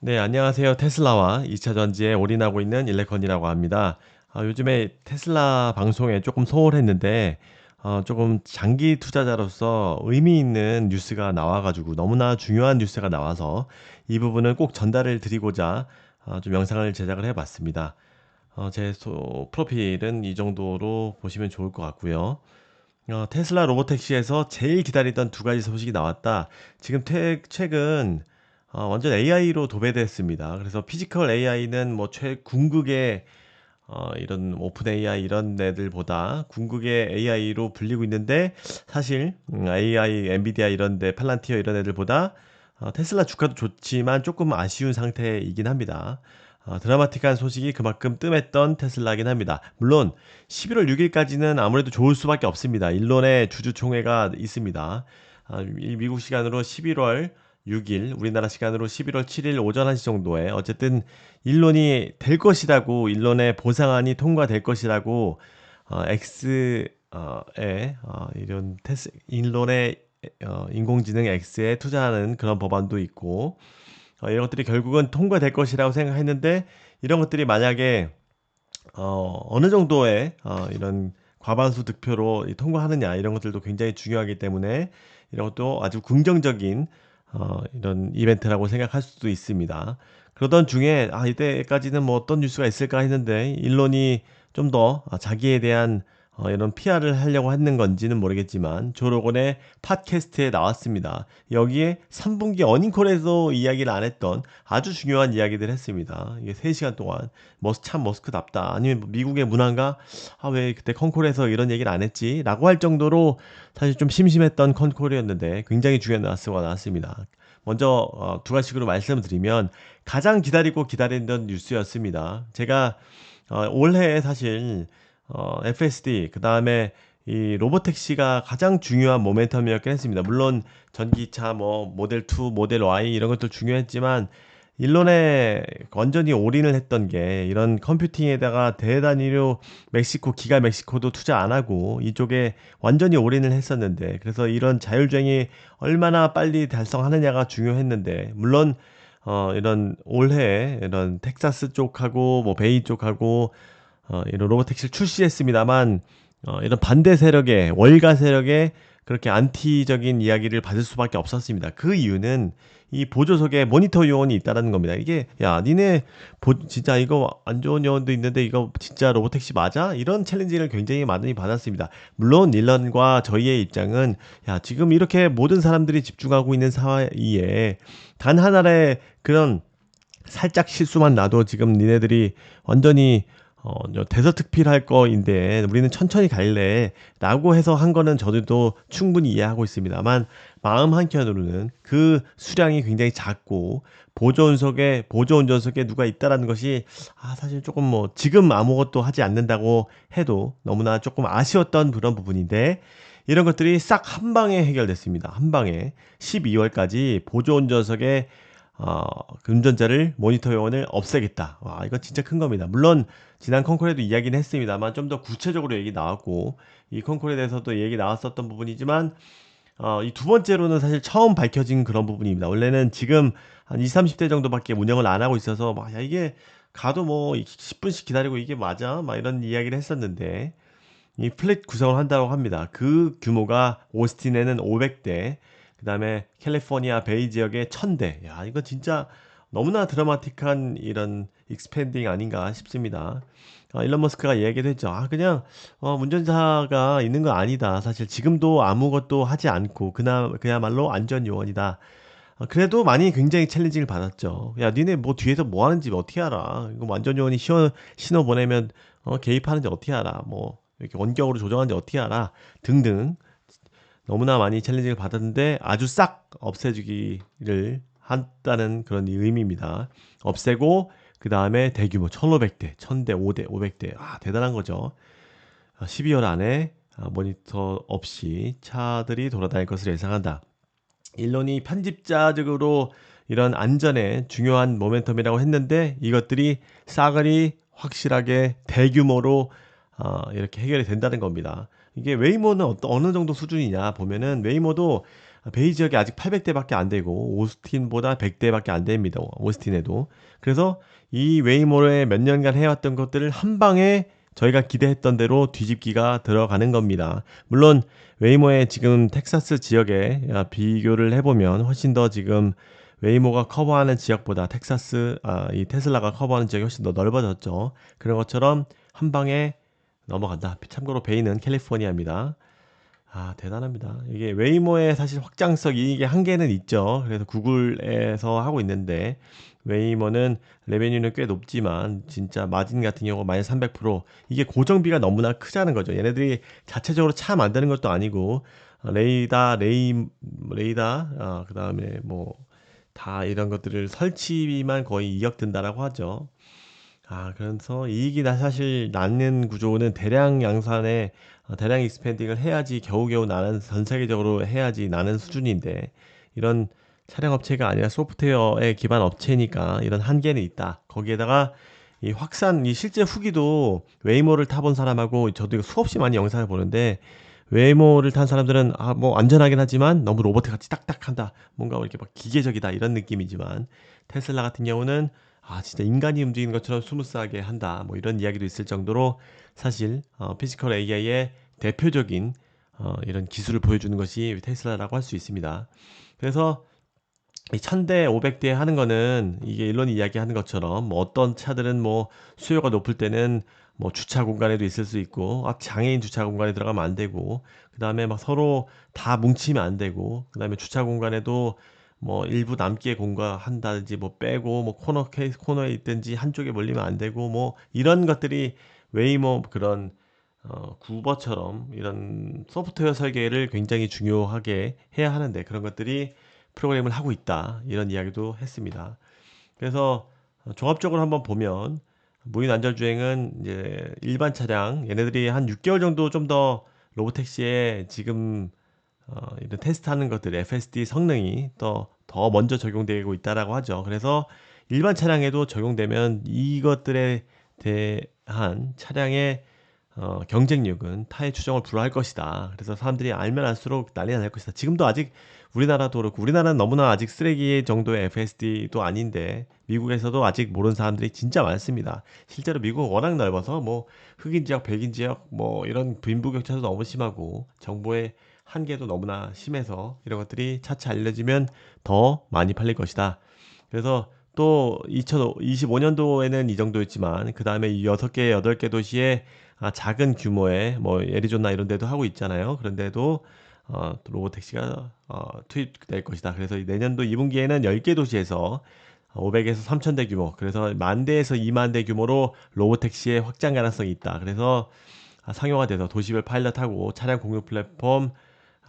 네, 안녕하세요. 테슬라와 2차 전지에 올인하고 있는 일레컨이라고 합니다. 요즘에 테슬라 방송에 조금 소홀했는데, 조금 장기 투자자로서 의미 있는 뉴스가 나와가지고 너무나 중요한 뉴스가 나와서 이 부분을 꼭 전달을 드리고자 좀 영상을 제작을 해봤습니다. 프로필은 이 정도로 보시면 좋을 것 같고요. 테슬라 로보택시에서 제일 기다리던 두 가지 소식이 나왔다. 지금 최근 완전 AI로 도배됐습니다. 그래서 피지컬 AI는 뭐 궁극의 이런 오픈 AI 이런 애들보다 궁극의 AI로 불리고 있는데 사실 AI, 엔비디아 이런 데 팔란티어 이런 애들보다 테슬라 주가도 좋지만 조금 아쉬운 상태이긴 합니다. 드라마틱한 소식이 그만큼 뜸했던 테슬라긴 합니다. 물론 11월 6일까지는 아무래도 좋을 수밖에 없습니다. 일론의 주주총회가 있습니다. 미국 시간으로 11월 6일, 우리나라 시간으로 11월 7일 오전 1시 정도에 어쨌든 일론이 될 것이라고, 일론의 보상안이 통과될 것이라고 이런 일론의 인공지능 X에 투자하는 그런 법안도 있고, 이런 것들이 결국은 통과될 것이라고 생각했는데, 이런 것들이 만약에 어느 정도의 이런 과반수 득표로 통과하느냐 이런 것들도 굉장히 중요하기 때문에 이런 것도 아주 긍정적인 이런 이벤트라고 생각할 수도 있습니다. 그러던 중에 이때까지는 뭐 어떤 뉴스가 있을까 했는데 일론이 좀 더 자기에 대한 이런 PR을 하려고 하는 건지는 모르겠지만 조로건의 팟캐스트에 나왔습니다. 여기에 3분기 어닝콜에서 이야기를 안 했던 아주 중요한 이야기들 했습니다. 이게 3시간 동안 참 머스크답다. 아니면 미국의 문화인가? 왜 그때 컨콜에서 이런 얘기를 안 했지? 라고 할 정도로 사실 좀 심심했던 컨콜이었는데 굉장히 중요한 뉴스가 나왔습니다. 먼저 두 가지씩으로 말씀을 드리면 가장 기다리던 뉴스였습니다. 제가 올해 사실 FSD 그 다음에 이 로보택시가 가장 중요한 모멘텀이었긴 했습니다. 물론 전기차 뭐 모델 2, 모델 Y 이런 것도 중요했지만 일론에 완전히 올인을 했던 게 이런 컴퓨팅에다가 대단위로 기가 멕시코도 투자 안 하고 이쪽에 완전히 올인을 했었는데, 그래서 이런 자율주행이 얼마나 빨리 달성하느냐가 중요했는데, 물론 이런 올해 이런 텍사스 쪽하고 뭐 베이 쪽하고 이런 로보택시를 출시했습니다만 이런 반대 세력의 월가 세력의 그렇게 안티적인 이야기를 받을 수밖에 없었습니다. 그 이유는 이 보조석에 모니터 요원이 있다라는 겁니다. 이게 야 니네 진짜 이거 안 좋은 요원도 있는데 이거 진짜 로보택시 맞아? 이런 챌린지를 굉장히 많이 받았습니다. 물론 일런과 저희의 입장은 야 지금 이렇게 모든 사람들이 집중하고 있는 사이에 단 하나의 그런 살짝 실수만 나도 지금 니네들이 완전히 대서특필할 거인데 우리는 천천히 갈래 라고 해서 한 거는 저도 충분히 이해하고 있습니다만, 마음 한켠으로는 그 수량이 굉장히 작고 보조운전석에 누가 있다라는 것이 사실 조금 뭐 지금 아무것도 하지 않는다고 해도 너무나 조금 아쉬웠던 그런 부분인데, 이런 것들이 싹 한 방에 해결됐습니다. 한 방에 12월까지 보조운전석에 운전자를 모니터 요원을 없애겠다. 와, 이거 진짜 큰 겁니다. 물론 지난 컨콜에도 이야기는 했습니다만 좀 더 구체적으로 얘기 나왔고, 이 컨콜에 대해서도 얘기 나왔었던 부분이지만 이 두 번째로는 사실 처음 밝혀진 그런 부분입니다. 원래는 지금 한 20, 30대 정도밖에 운영을 안 하고 있어서 막 야 이게 가도 뭐 10분씩 기다리고 이게 맞아? 막 이런 이야기를 했었는데, 이 플릿 구성을 한다고 합니다. 그 규모가 오스틴에는 500대, 그 다음에 캘리포니아 베이 지역에 1000대. 야, 이거 진짜 너무나 드라마틱한 이런 익스펜딩 아닌가 싶습니다. 일론 머스크가 얘기도 했죠. 그냥 운전자가 있는 거 아니다. 사실 지금도 아무것도 하지 않고 그야말로 안전 요원이다. 그래도 많이 굉장히 챌린징을 받았죠. 야, 니네 뭐 뒤에서 뭐 하는지 어떻게 알아? 이거 완전 요원이 신호 보내면 개입하는지 어떻게 알아? 뭐 이렇게 원격으로 조정하는지 어떻게 알아? 등등 너무나 많이 챌린징을 받았는데 아주 싹 없애주기를 한다는 그런 의미입니다. 없애고 그 다음에 대규모 1500대, 1000대, 5대, 500대. 대단한 거죠. 12월 안에 모니터 없이 차들이 돌아다닐 것을 예상한다. 일론이 편집자적으로 이런 안전에 중요한 모멘텀이라고 했는데, 이것들이 싸그리 확실하게 대규모로 이렇게 해결이 된다는 겁니다. 이게 웨이모는 어느 정도 수준이냐 보면은 웨이모도 베이 지역이 아직 800대밖에 안 되고 오스틴보다 100대밖에 안 됩니다. 오스틴에도. 그래서 이 웨이모어에 몇 년간 해왔던 것들을 한 방에 저희가 기대했던 대로 뒤집기가 들어가는 겁니다. 물론 웨이모의 지금 텍사스 지역에 비교를 해보면 훨씬 더 지금 웨이모가 커버하는 지역보다 이 테슬라가 커버하는 지역이 훨씬 더 넓어졌죠. 그런 것처럼 한 방에 넘어간다. 참고로 베이는 캘리포니아입니다. 대단합니다. 이게 웨이모의 사실 확장성이 이게 한계는 있죠. 그래서 구글에서 하고 있는데 웨이모는 레베뉴는 꽤 높지만 진짜 마진 같은 경우 마이너스 300% 이게 고정비가 너무나 크자는 거죠. 얘네들이 자체적으로 차 만드는 것도 아니고 레이다 그다음에 뭐 다 이런 것들을 설치비만 거의 2억 든다라고 하죠. 그래서 이익이 사실 나는 구조는 대량 양산에 대량 익스펜딩을 해야지 겨우겨우 나는 전 세계적으로 해야지 나는 수준인데 이런 차량 업체가 아니라 소프트웨어에 기반 업체니까 이런 한계는 있다. 거기에다가 이 실제 후기도 웨이모를 타본 사람하고 저도 이거 수없이 많이 영상을 보는데 웨이모를 탄 사람들은 뭐 안전하긴 하지만 너무 로봇 같이 딱딱한다. 뭔가 이렇게 막 기계적이다 이런 느낌이지만 테슬라 같은 경우는 진짜 인간이 움직이는 것처럼 스무스하게 한다. 뭐 이런 이야기도 있을 정도로 사실 피지컬 AI의 대표적인 이런 기술을 보여주는 것이 테슬라라고 할 수 있습니다. 그래서 이 1000대, 500대 하는 거는 이게 일론이 이야기하는 것처럼 뭐 어떤 차들은 뭐 수요가 높을 때는 뭐 주차 공간에도 있을 수 있고 장애인 주차 공간에 들어가면 안 되고 그다음에 막 서로 다 뭉치면 안 되고 그다음에 주차 공간에도 뭐 일부 남기에 공간한다든지 뭐 빼고 뭐 코너에 있든지 한쪽에 몰리면 안 되고 뭐 이런 것들이 웨이모 그런 구버처럼 이런 소프트웨어 설계를 굉장히 중요하게 해야 하는데 그런 것들이 프로그램을 하고 있다. 이런 이야기도 했습니다. 그래서 종합적으로 한번 보면 무인 안전주행은 이제 일반 차량 얘네들이 한 6개월 정도 좀 더 로보택시에 지금 이런 테스트하는 것들 FSD 성능이 더 먼저 적용되고 있다라고 하죠. 그래서 일반 차량에도 적용되면 이것들에 대한 차량의 경쟁력은 타의 추종을 불허할 것이다. 그래서 사람들이 알면 알수록 난리가 날 것이다. 지금도 아직 우리나라도 그렇고 우리나라는 너무나 아직 쓰레기 정도의 FSD도 아닌데 미국에서도 아직 모르는 사람들이 진짜 많습니다. 실제로 미국은 워낙 넓어서 뭐 흑인 지역, 백인 지역 뭐 이런 빈부격차도 너무 심하고 정보의 한계도 너무나 심해서 이런 것들이 차차 알려지면 더 많이 팔릴 것이다. 그래서 또 2025년도에는 이 정도였지만 그 다음에 이 6개, 8개 도시에 작은 규모의 뭐 애리조나 이런 데도 하고 있잖아요. 그런데도 로보택시가 투입될 것이다. 그래서 내년도 2분기에는 10개 도시에서 500에서 3000대 규모, 그래서 10,000대에서 2만 대 규모로 로보택시의 확장 가능성이 있다. 그래서 상용화돼서 도시별 파일럿하고 차량 공유 플랫폼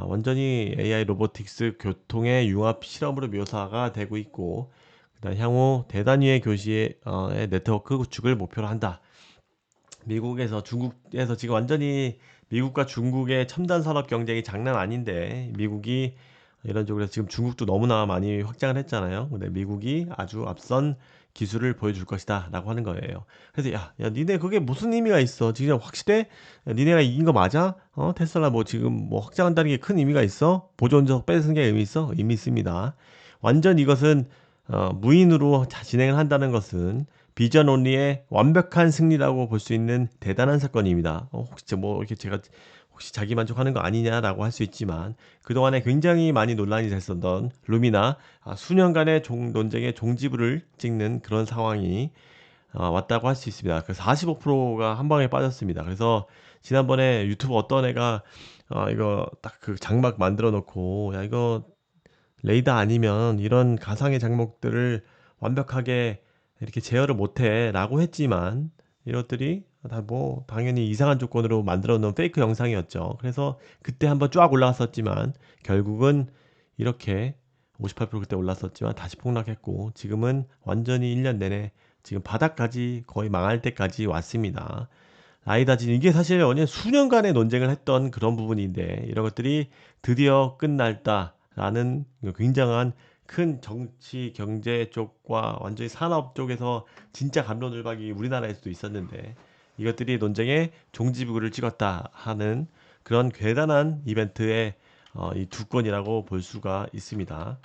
완전히 AI 로보틱스 교통의 융합 실험으로 묘사가 되고 있고 그다음 향후 대단위의 교시의 네트워크 구축을 목표로 한다. 미국에서 중국에서 지금 완전히 미국과 중국의 첨단 산업 경쟁이 장난 아닌데 미국이 이런 쪽으로 지금 중국도 너무나 많이 확장을 했잖아요. 근데 미국이 아주 앞선 기술을 보여줄 것이다 라고 하는 거예요. 그래서 야 니네 그게 무슨 의미가 있어? 지금 확실해? 야, 니네가 이긴 거 맞아? 테슬라 뭐 지금 뭐 확장한다는 게 큰 의미가 있어? 보조운전 뺏은 게 의미 있어? 의미 있습니다. 완전 이것은 무인으로 진행을 한다는 것은 비전 온리의 완벽한 승리라고 볼 수 있는 대단한 사건입니다. 혹시 뭐 이렇게 제가 혹시 자기 만족하는 거 아니냐라고 할 수 있지만 그동안에 굉장히 많이 논란이 됐었던 루미나 수년간의 논쟁의 종지부를 찍는 그런 상황이 왔다고 할 수 있습니다. 그 45%가 한 방에 빠졌습니다. 그래서 지난번에 유튜브 어떤 애가 이거 딱 그 장막 만들어 놓고 야 이거 레이더 아니면 이런 가상의 장목들을 완벽하게 이렇게 제어를 못해라고 했지만 이것들이 다 뭐 당연히 이상한 조건으로 만들어 놓은 페이크 영상이었죠. 그래서 그때 한번 쫙 올라갔었지만 결국은 이렇게 58% 그때 올랐었지만 다시 폭락했고 지금은 완전히 1년 내내 지금 바닥까지 거의 망할 때까지 왔습니다. 라이다진 이게 사실 언제 수년간의 논쟁을 했던 그런 부분인데 이런 것들이 드디어 끝날다라는 굉장한 큰 정치 경제 쪽과 완전히 산업 쪽에서 진짜 갑론을박이 우리나라에서도 있었는데 이것들이 논쟁의 종지부를 찍었다 하는 그런 대단한 이벤트의 이 두 건이라고 볼 수가 있습니다.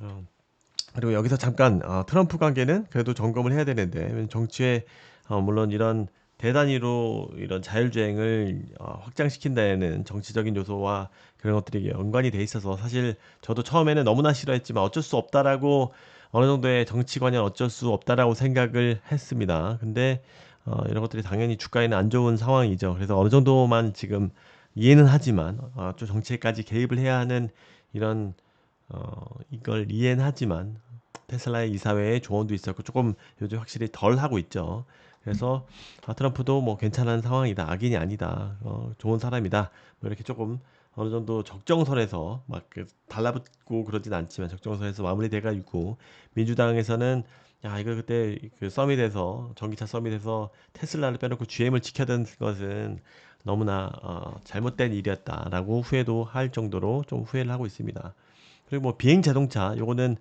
어, 그리고 여기서 잠깐 트럼프 관계는 그래도 점검을 해야 되는데 정치에 물론 이런 대단위로 이런 자율주행을 확장시킨 데에는 정치적인 요소와 그런 것들이 연관이 돼 있어서 사실 저도 처음에는 너무나 싫어했지만 어쩔 수 없다라고 어느 정도의 정치관은 어쩔 수 없다라고 생각을 했습니다. 근데 이런 것들이 당연히 주가에는 안 좋은 상황이죠. 그래서 어느 정도만 지금 이해는 하지만 좀 정치에까지 개입을 해야 하는 이런 이걸 이해는 하지만 테슬라의 이사회의 조언도 있었고 조금 요즘 확실히 덜 하고 있죠. 그래서 트럼프도 뭐 괜찮은 상황이다, 악인이 아니다, 좋은 사람이다, 뭐 이렇게 조금 어느 정도 적정선에서 막그 달라붙고 그러진 않지만 적정선에서 마무리돼가지고 민주당에서는 야 이거 그때 그 서밋에서 전기차 서밋에서 테슬라를 빼놓고 GM을 지켜던 것은 너무나 잘못된 일이었다라고 후회도 할 정도로 좀 후회를 하고 있습니다. 그리고 뭐 비행 자동차 요거는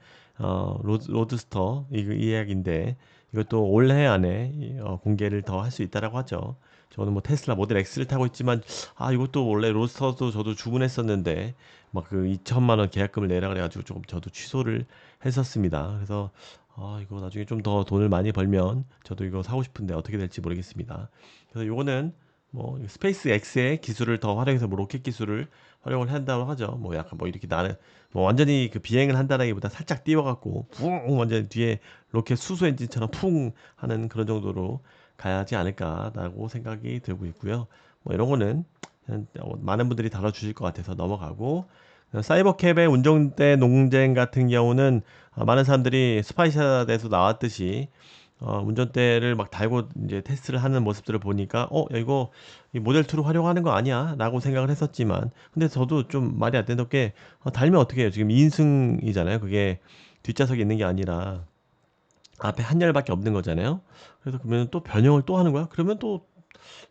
로드스터 이 이야기인데 이것도 올해 안에 공개를 더 할 수 있다라고 하죠. 저는 뭐 테슬라 모델 X를 타고 있지만 이것도 원래 로드스터도 저도 주문했었는데 막 그 2천만 원 계약금을 내라 그래가지고 조금 저도 취소를 했었습니다. 그래서 이거 나중에 좀 더 돈을 많이 벌면 저도 이거 사고 싶은데 어떻게 될지 모르겠습니다. 그래서 요거는 뭐 스페이스 X의 기술을 더 활용해서 뭐 로켓 기술을 활용을 한다고 하죠. 뭐 약간 뭐 이렇게 나는 뭐 완전히 그 비행을 한다라기보다 살짝 띄워갖고 붕 완전 뒤에 로켓 수소 엔진처럼 풍 하는 그런 정도로 가야지 않을까라고 생각이 들고 있고요. 뭐 이런 거는 그냥 많은 분들이 다뤄주실 것 같아서 넘어가고 사이버캡의 운전대 논쟁 같은 경우는 많은 사람들이 스파이샷에서 나왔듯이 운전대를 막 달고 이제 테스트를 하는 모습들을 보니까 야, 이거 이 모델 2로 활용하는 거 아니야? 라고 생각을 했었지만 근데 저도 좀 말이 안 되는 게 달면 어떻게 해요? 지금 2인승이잖아요. 그게 뒷좌석에 있는 게 아니라 앞에 한 열밖에 없는 거잖아요. 그래서 그러면 또 변형을 또 하는 거야? 그러면 또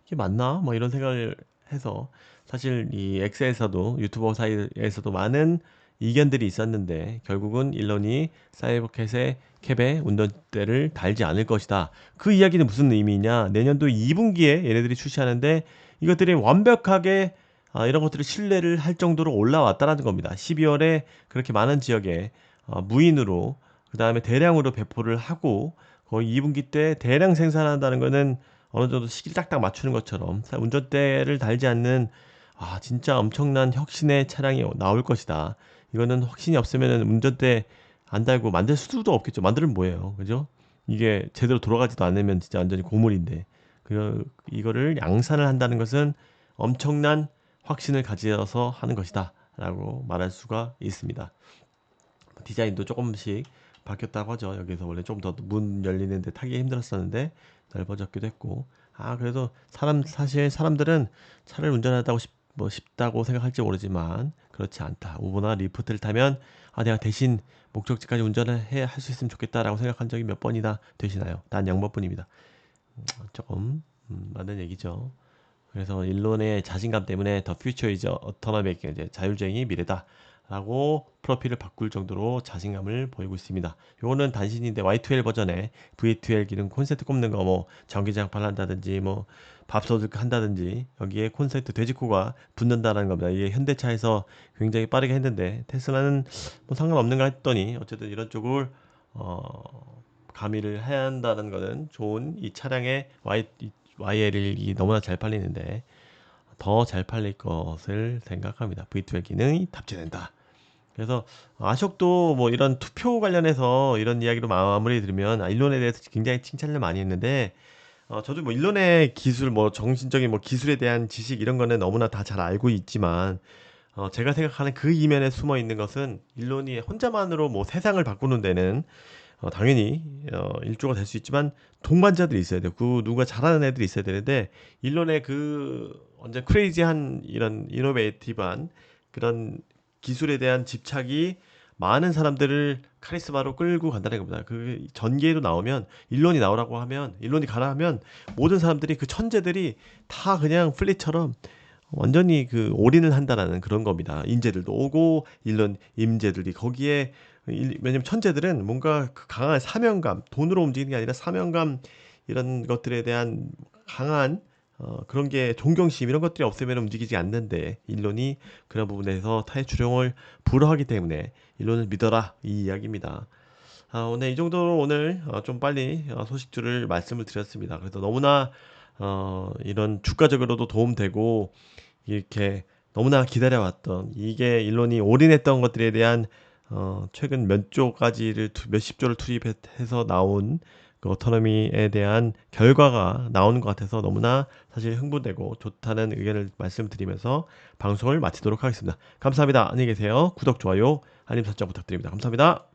이게 맞나? 뭐 이런 생각을 해서 사실 이 X에서도 유튜버 사이에서도 많은 이견들이 있었는데 결국은 일론이 사이버캣의 캡에 운전대를 달지 않을 것이다. 그 이야기는 무슨 의미냐? 내년도 2분기에 얘네들이 출시하는데 이것들이 완벽하게 이런 것들을 신뢰를 할 정도로 올라왔다라는 겁니다. 12월에 그렇게 많은 지역에 무인으로 그 다음에 대량으로 배포를 하고 거의 2분기 때 대량 생산한다는 거는 어느 정도 시기를 딱딱 맞추는 것처럼 운전대를 달지 않는 진짜 엄청난 혁신의 차량이 나올 것이다. 이거는 확신이 없으면 운전대 안 달고 만들 수도 없겠죠. 만들면 뭐예요, 그죠? 이게 제대로 돌아가지도 않으면 진짜 완전히 고물인데 이거를 양산을 한다는 것은 엄청난 확신을 가져서 하는 것이다라고 말할 수가 있습니다. 디자인도 조금씩 바뀌었다고 하죠. 여기서 원래 좀 더 문 열리는데 타기 힘들었었는데 넓어졌기도 했고 그래도 사실 사람들은 차를 운전하다고 뭐 쉽다고 생각할지 모르지만 그렇지 않다. 우버나 리프트를 타면 내가 대신 목적지까지 운전을 해 할 수 있으면 좋겠다라고 생각한 적이 몇 번이나 되시나요? 단 0번뿐입니다. 조금 맞는 얘기죠. 그래서 일론의 자신감 때문에 더 퓨처 이즈 어터너믹 이제 자율주행이 미래다라고 프로필을 바꿀 정도로 자신감을 보이고 있습니다. 요거는 단신인데 Y2L 버전에 V2L 기능 콘센트 꼽는 거 뭐 전기장판 한다든지 뭐 밥솥을 한다든지 여기에 콘센트 돼지코가 붙는다는 겁니다. 이게 현대차에서 굉장히 빠르게 했는데 테슬라는 뭐 상관없는가 했더니 어쨌든 이런 쪽을 가미를 해야 한다는 것은 좋은 이 차량의 YL이 너무나 잘 팔리는데 더 잘 팔릴 것을 생각합니다. V2의 기능이 탑재된다. 그래서 아식도 뭐 이런 투표 관련해서 이런 이야기로 마무리 들으면 일론에 대해서 굉장히 칭찬을 많이 했는데 저도 뭐 일론의 기술 뭐 정신적인 뭐 기술에 대한 지식 이런 거는 너무나 다 잘 알고 있지만 제가 생각하는 그 이면에 숨어 있는 것은 일론이 혼자만으로 뭐 세상을 바꾸는 데는 당연히 일조가 될 수 있지만 동반자들이 있어야 돼요. 그 누가 잘하는 애들이 있어야 되는데 일론의 그 완전 크레이지한 이런 이노베이티브한 그런 기술에 대한 집착이 많은 사람들을 카리스마로 끌고 간다는 겁니다. 그 전기에도 나오면 일론이 나오라고 하면 일론이 가라 하면 모든 사람들이 그 천재들이 다 그냥 플리처럼 완전히 그 올인을 한다라는 그런 겁니다. 인재들도 오고 일론 임재들이 거기에 왜냐면 천재들은 뭔가 그 강한 사명감, 돈으로 움직이는 게 아니라 사명감 이런 것들에 대한 강한 그런 게 존경심 이런 것들이 없으면 움직이지 않는데 일론이 그런 부분에서 타의 추종을 불허하기 때문에 일론을 믿어라 이 이야기입니다. 오늘 이 정도로 오늘 좀 빨리 소식들을 말씀을 드렸습니다. 그래서 너무나 이런 주가적으로도 도움되고 이렇게 너무나 기다려왔던 이게 일론이 올인했던 것들에 대한 최근 몇 조까지를 몇십 조를 투입해서 나온 그 오토노미에 대한 결과가 나오는 것 같아서 너무나 사실 흥분되고 좋다는 의견을 말씀드리면서 방송을 마치도록 하겠습니다. 감사합니다. 안녕히 계세요. 구독, 좋아요, 알림 설정 부탁드립니다. 감사합니다.